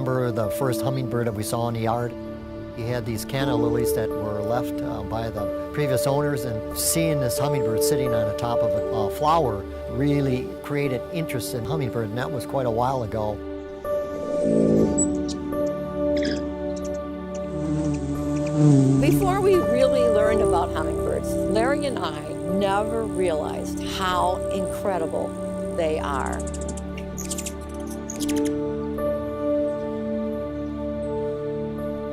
remember the first hummingbird that we saw in the yard. He had these canna lilies that were left by the previous owners, and seeing this hummingbird sitting on the top of a flower really created interest in hummingbird, and that was quite a while ago. Before we really learned about hummingbirds, Larry and I never realized how incredible they are.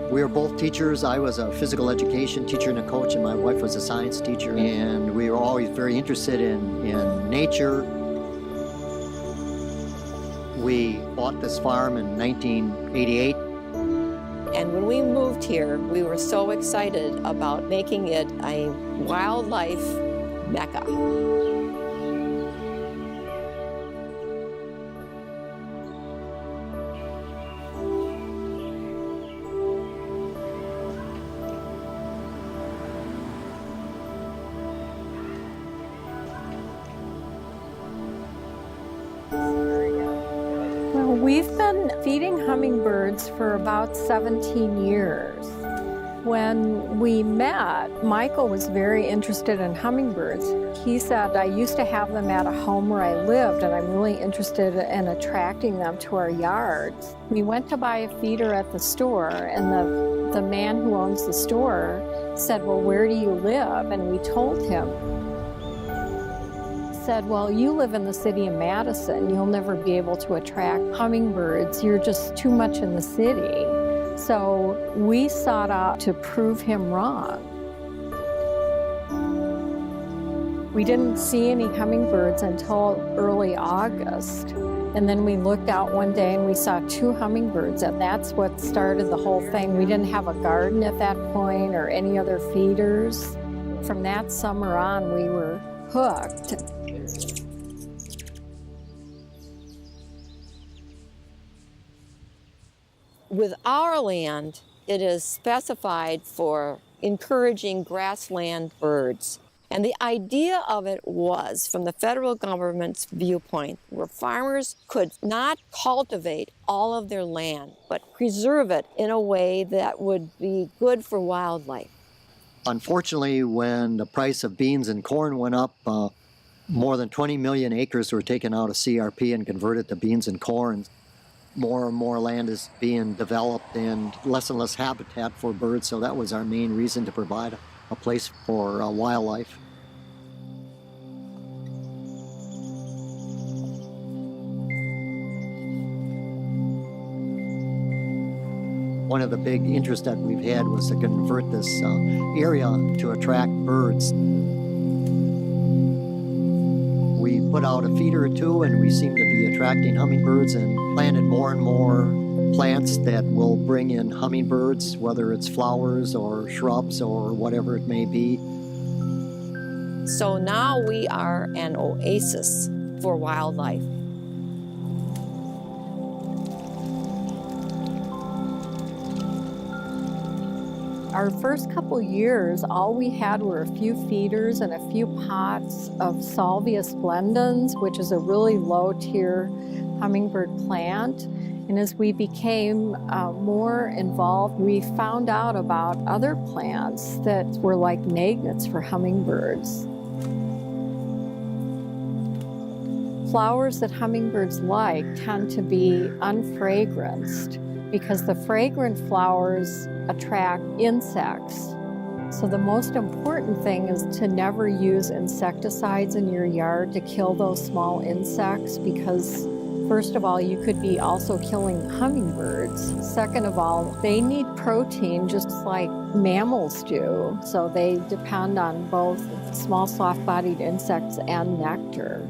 We were both teachers. I was a physical education teacher and a coach, and my wife was a science teacher. And we were always very interested in nature. We bought this farm in 1988. And when we moved here, we were so excited about making it a wildlife mecca. We've been feeding hummingbirds for about 17 years. When we met, Michael was very interested in hummingbirds. He said, I used to have them at a home where I lived, and I'm really interested in attracting them to our yards. We went to buy a feeder at the store, and the man who owns the store said, well, where do you live? And we told him. Said, well, you live in the city of Madison. You'll never be able to attract hummingbirds. You're just too much in the city. So we sought out to prove him wrong. We didn't see any hummingbirds until early August. And then we looked out one day and we saw 2 hummingbirds, and that's what started the whole thing. We didn't have a garden at that point or any other feeders. From that summer on, we were hooked. With our land, it is specified for encouraging grassland birds. And the idea of it was, from the federal government's viewpoint, where farmers could not cultivate all of their land, but preserve it in a way that would be good for wildlife. Unfortunately, when the price of beans and corn went up, more than 20 million acres were taken out of CRP and converted to beans and corn. More and more land is being developed and less habitat for birds, so that was our main reason to provide a place for wildlife. One of the big interests that we've had was to convert this area to attract birds. We put out a feeder or 2, and we seem to be attracting hummingbirds, and planted more and more plants that will bring in hummingbirds, whether it's flowers or shrubs or whatever it may be. So now we are an oasis for wildlife. Our first couple years, all we had were a few feeders and a few pots of Salvia splendens, which is a really low-tier hummingbird plant. And as we became more involved, we found out about other plants that were like magnets for hummingbirds. Flowers that hummingbirds like tend to be unfragranced, because the fragrant flowers attract insects. So the most important thing is to never use insecticides in your yard to kill those small insects, because first of all, you could be also killing hummingbirds. Second of all, they need protein just like mammals do. So they depend on both small soft-bodied insects and nectar.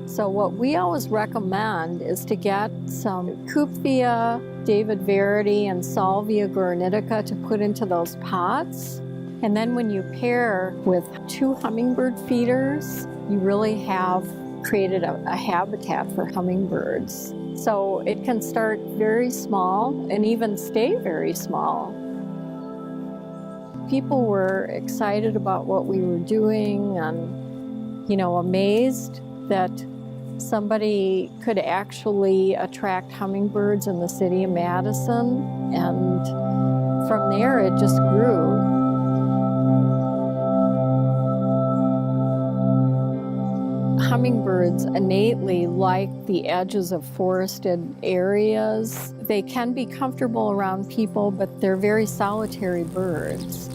So what we always recommend is to get some Cupvia, David Verity, and Salvia granitica to put into those pots. And then when you pair with 2 hummingbird feeders, you really have created a habitat for hummingbirds. So it can start very small and even stay very small. People were excited about what we were doing and, amazed that somebody could actually attract hummingbirds in the city of Madison, and from there it just grew. Hummingbirds innately like the edges of forested areas. They can be comfortable around people, but they're very solitary birds.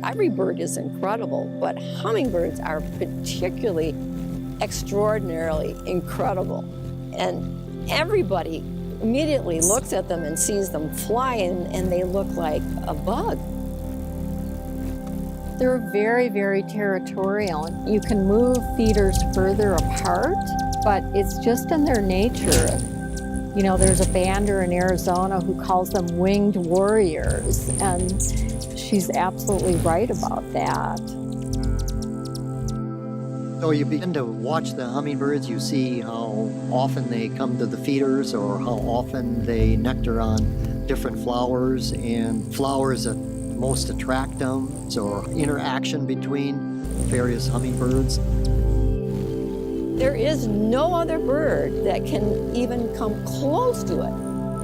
Every bird is incredible, but hummingbirds are particularly extraordinarily incredible. And everybody immediately looks at them and sees them fly, and they look like a bug. They're very, very territorial. You can move feeders further apart, but it's just in their nature. You know, there's a bander in Arizona who calls them winged warriors, and she's absolutely right about that. So you begin to watch the hummingbirds, you see how often they come to the feeders or how often they nectar on different flowers and flowers that most attract them, or interaction between various hummingbirds. There is no other bird that can even come close to it.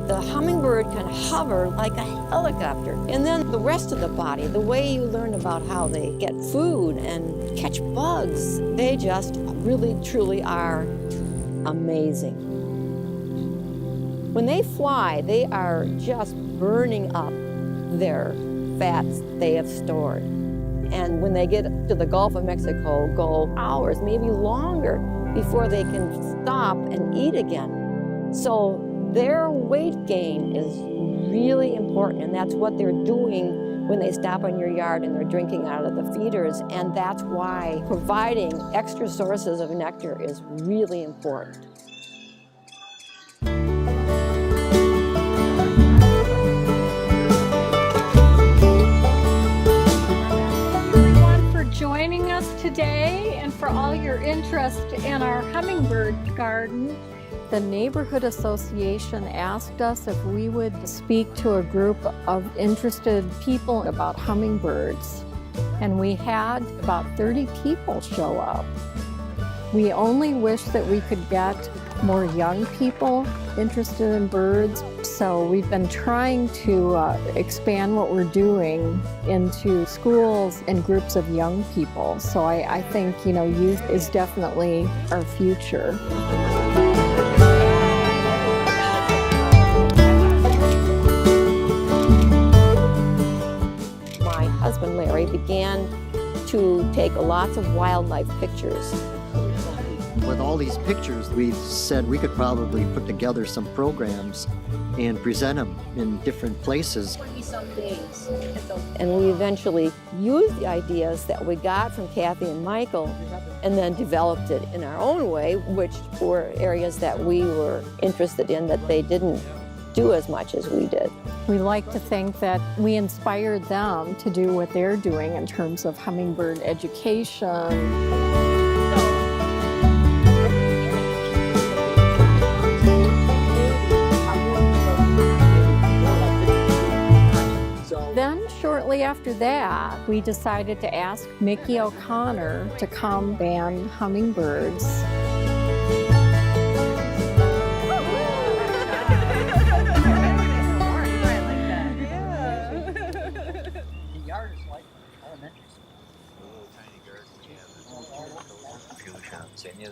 The hummingbird can hover like a helicopter. And then the rest of the body, the way you learn about how they get food and catch bugs, they just really, truly are amazing. When they fly, they are just burning up their fats they have stored. And when they get to the Gulf of Mexico, go hours, maybe longer, before they can stop and eat again. So their weight gain is really important, and that's what they're doing when they stop on your yard and they're drinking out of the feeders. And that's why providing extra sources of nectar is really important. Joining us today and for all your interest in our hummingbird garden. The neighborhood association asked us if we would speak to a group of interested people about hummingbirds, and we had about 30 people show up. We only wish that we could get more young people interested in birds, so we've been trying to expand what we're doing into schools and groups of young people. So I think, you know, youth is definitely our future. My husband Larry began to take lots of wildlife pictures. With all these pictures, we said we could probably put together some programs and present them in different places. And we eventually used the ideas that we got from Kathi and Michael and then developed it in our own way, which were areas that we were interested in that they didn't do as much as we did. We like to think that we inspired them to do what they're doing in terms of hummingbird education. Then, shortly after that, we decided to ask Mickey O'Connor to come ban hummingbirds.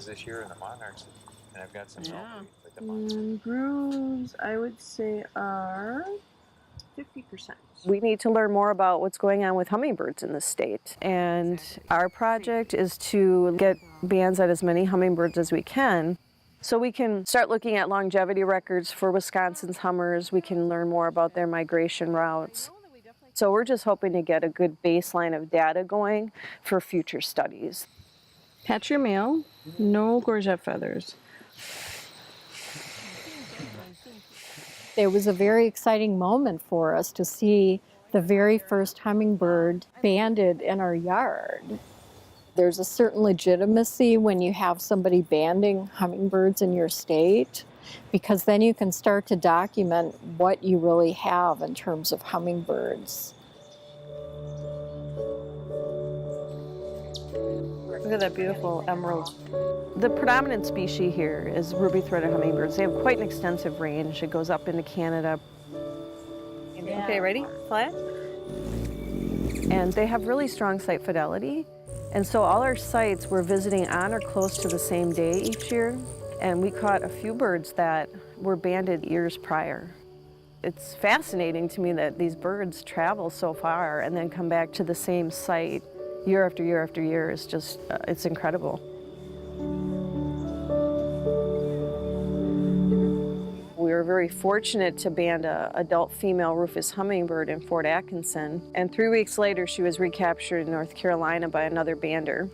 This year in the monarchs, and I've got some with the Groves, I would say, are 50%. We need to learn more about what's going on with hummingbirds in the state, and our project is to get bans at as many hummingbirds as we can, so we can start looking at longevity records for Wisconsin's hummers. We can learn more about their migration routes. So we're just hoping to get a good baseline of data going for future studies. Patch your male, no gorget feathers. It was a very exciting moment for us to see the very first hummingbird banded in our yard. There's a certain legitimacy when you have somebody banding hummingbirds in your state, because then you can start to document what you really have in terms of hummingbirds. Look at that beautiful emerald. The predominant species here is ruby-throated hummingbirds. They have quite an extensive range. It goes up into Canada. Okay, ready? Fly it. And they have really strong site fidelity. And so all our sites we're visiting on or close to the same day each year. And we caught a few birds that were banded years prior. It's fascinating to me that these birds travel so far and then come back to the same site year after year after year. It's just, it's incredible. We were very fortunate to band an adult female rufous hummingbird in Fort Atkinson. And 3 weeks later, she was recaptured in North Carolina by another bander.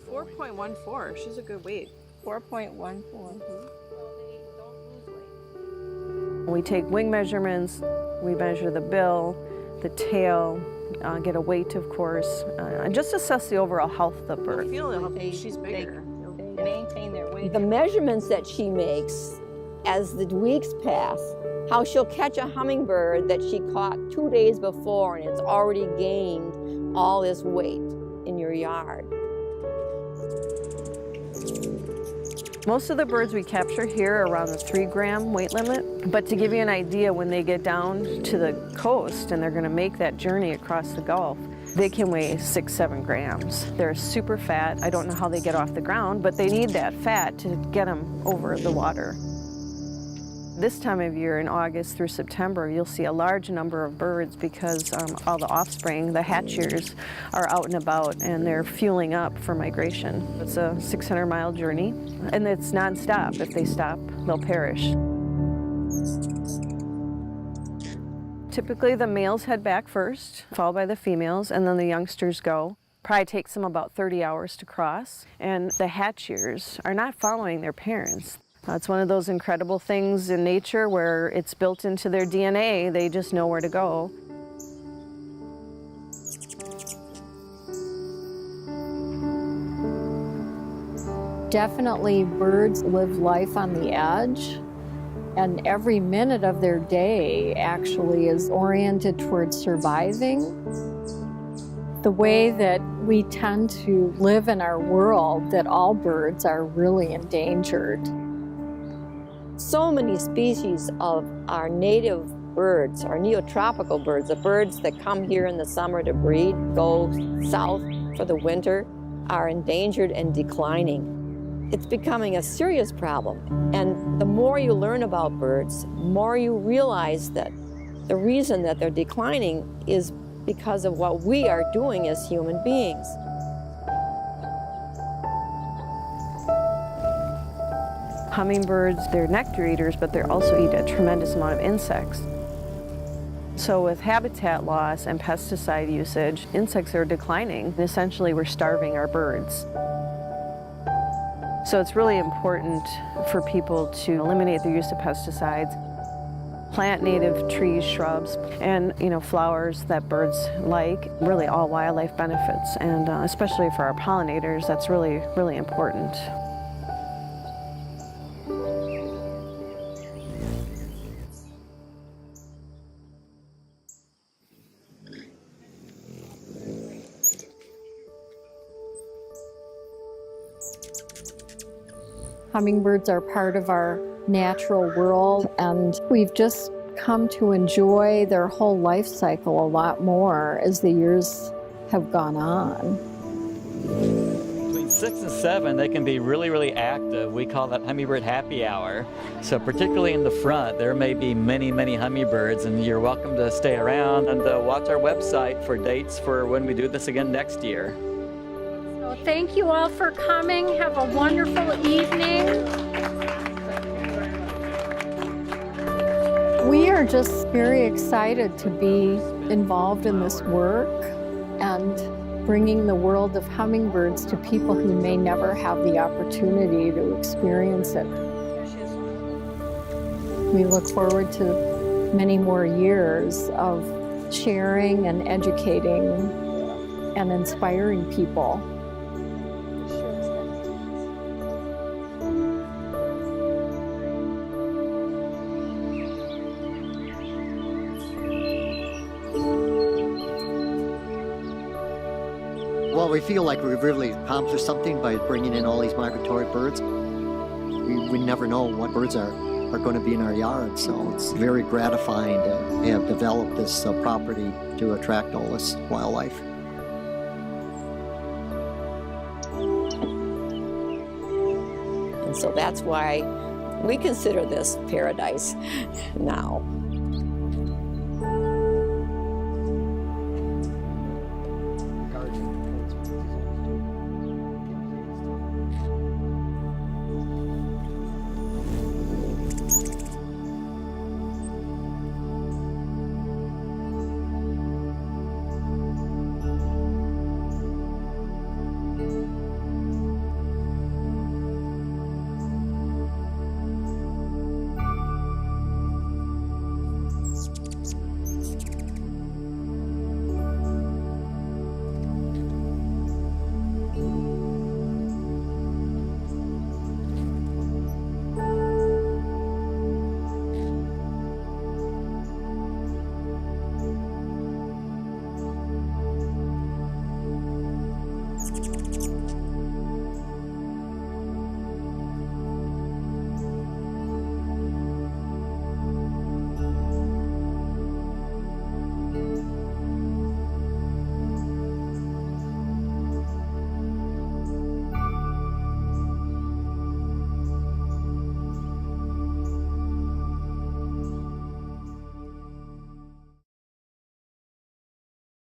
4.14, she's a good weight. 4.14. We take wing measurements, we measure the bill, the tail, get a weight, of course, and just assess the overall health of the bird. She's bigger. They maintain their weight. The measurements that she makes as the weeks pass, how she'll catch a hummingbird that she caught 2 days before and it's already gained all this weight in your yard. Most of the birds we capture here are around the 3-gram weight limit, but to give you an idea, when they get down to the coast and they're going to make that journey across the Gulf, they can weigh 6-7 grams. They're super fat. I don't know how they get off the ground, but they need that fat to get them over the water. This time of year, in August through September, you'll see a large number of birds because all the offspring, the hatchers, are out and about and they're fueling up for migration. It's a 600-mile journey, and it's nonstop. If they stop, they'll perish. Typically, the males head back first, followed by the females, and then the youngsters go. Probably takes them about 30 hours to cross, and the hatchers are not following their parents. It's one of those incredible things in nature where it's built into their DNA. They just know where to go. Definitely birds live life on the edge, and every minute of their day actually is oriented towards surviving. The way that we tend to live in our world, that all birds are really endangered. So many species of our native birds, our neotropical birds, the birds that come here in the summer to breed, go south for the winter, are endangered and declining. It's becoming a serious problem. And the more you learn about birds, the more you realize that the reason that they're declining is because of what we are doing as human beings. Hummingbirds, they're nectar eaters, but they also eat a tremendous amount of insects. So with habitat loss and pesticide usage, insects are declining. And essentially, we're starving our birds. So it's really important for people to eliminate the use of pesticides, plant native trees, shrubs, and flowers that birds like, really all wildlife benefits. And especially for our pollinators, that's really, really important. Hummingbirds are part of our natural world, and we've just come to enjoy their whole life cycle a lot more as the years have gone on. Between 6 and 7, they can be really, really active. We call that hummingbird happy hour. So particularly in the front, there may be many, many hummingbirds, and you're welcome to stay around and watch our website for dates for when we do this again next year. So thank you all for coming. Have a wonderful evening. We are just very excited to be involved in this work and bringing the world of hummingbirds to people who may never have the opportunity to experience it. We look forward to many more years of sharing and educating and inspiring people. Well, we feel like we've really accomplished something by bringing in all these migratory birds. We never know what birds are going to be in our yard, so it's very gratifying to have developed this property to attract all this wildlife. And so that's why we consider this paradise now.